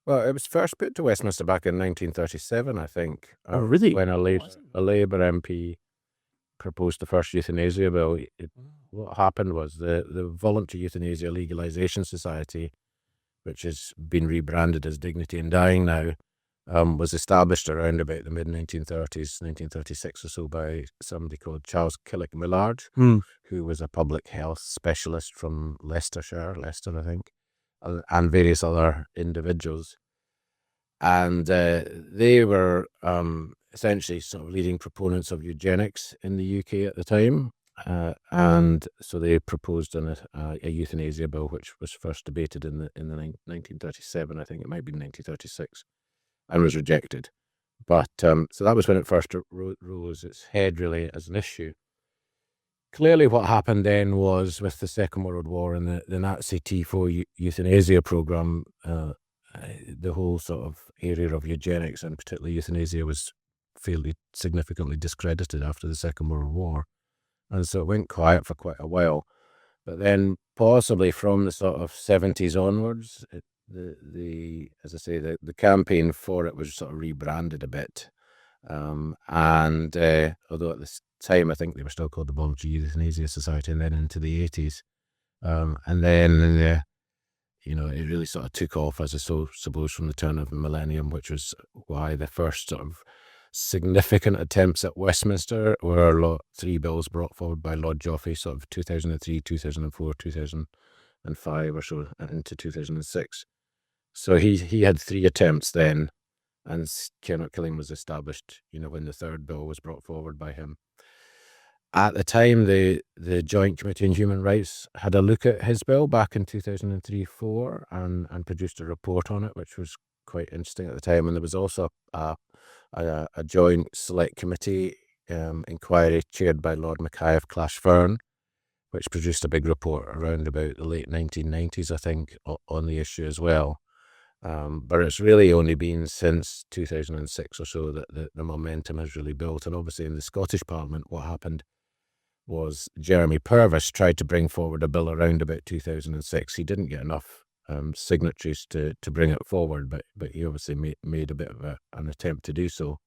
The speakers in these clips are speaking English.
Well, it was first put to Westminster back in 1937, I think, Oh, really? when a Labour MP proposed the first euthanasia bill. What happened was the Voluntary Euthanasia Legalisation Society, which has been rebranded as Dignity in Dying now, was established around about the mid-1930s, 1936 or so, by somebody called Charles Killick-Millard, Hmm. who was a public health specialist from Leicester, I think, and various other individuals. And they were essentially sort of leading proponents of eugenics in the UK at the time. And so they proposed a euthanasia bill, which was first debated in the 1937, I think it might be 1936, and was rejected. But so that was when it first rose its head really as an issue. Clearly what happened then was, with the Second World War and the Nazi T4 euthanasia program, the whole sort of area of eugenics, and particularly euthanasia, was fairly significantly discredited after the Second World War. And so it went quiet for quite a while. But then possibly from the sort of 70s onwards, as I say, the campaign for it was sort of rebranded a bit. And although at this time I think they were still called the Voluntary Euthanasia Society, and then into the 80s. And then it really sort of took off, as I suppose, from the turn of the millennium, which was why the first sort of significant attempts at Westminster were 3 bills brought forward by Lord Joffe, sort of 2003, 2004, 2005 or so, and into 2006. So he had 3 attempts then, and care killing was established, when the 3rd bill was brought forward by him. At the time, the Joint Committee on Human Rights had a look at his bill back in 2003-04 and produced a report on it, which was quite interesting at the time. And there was also a joint select committee inquiry chaired by Lord Mackay of Clashfern, which produced a big report around about the late 1990s, I think, on the issue as well. But it's really only been since 2006 or so that the momentum has really built. And obviously in the Scottish Parliament, what happened was Jeremy Purvis tried to bring forward a bill around about 2006. He didn't get enough signatories to bring it forward, but he obviously made a bit of an attempt to do so.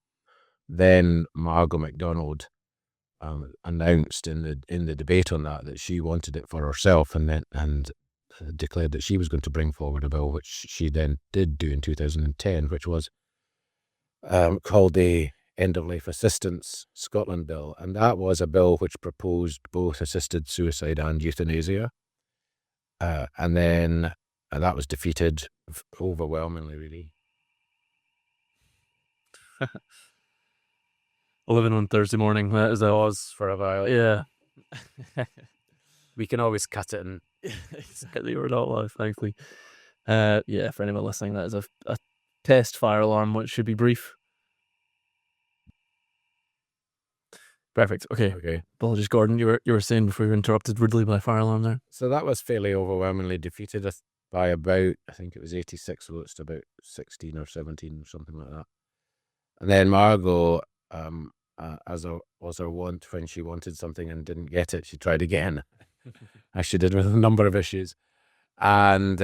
Then Margot MacDonald announced in the debate on that she wanted it for herself, and declared that she was going to bring forward a bill, which she then did do in 2010, which was called the End of Life Assistance Scotland Bill. And that was a bill which proposed both assisted suicide and euthanasia. And then that was defeated overwhelmingly, really. Living on Thursday morning, that is Oz for a while. Yeah. We can always cut it and exactly, we're not live, thankfully. Yeah, for anyone listening, that is a test fire alarm, which should be brief. Perfect. Okay. Apologies, Gordon. You were saying before you were interrupted rudely by fire alarm there. So that was fairly overwhelmingly defeated by about, I think it was 86 votes to about 16 or 17 or something like that. And then Margot, as was her wont, when she wanted something and didn't get it, she tried again, as she did with a number of issues, and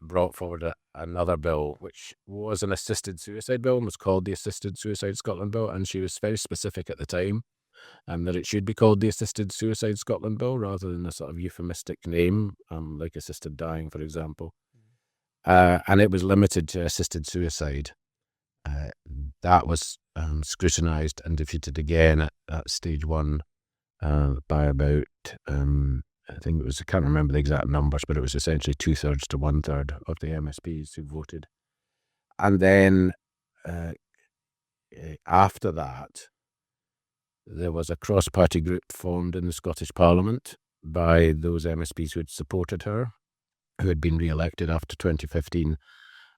brought forward another bill, which was an assisted suicide bill and was called the Assisted Suicide Scotland Bill. And she was very specific at the time that it should be called the Assisted Suicide Scotland Bill rather than a sort of euphemistic name, like assisted dying, for example. And it was limited to assisted suicide. That was scrutinised and defeated again at stage 1 by about, I think it was, I can't remember the exact numbers, but it was essentially 2/3 to 1/3 of the MSPs who voted. And then after that, there was a cross-party group formed in the Scottish Parliament by those MSPs who had supported her, who had been re-elected after 2015.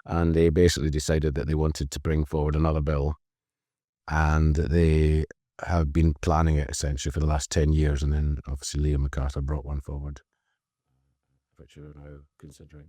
And they basically decided that they wanted to bring forward another bill. And they have been planning it essentially for the last 10 years. And then obviously Liam MacArthur brought one forward, which we're now considering.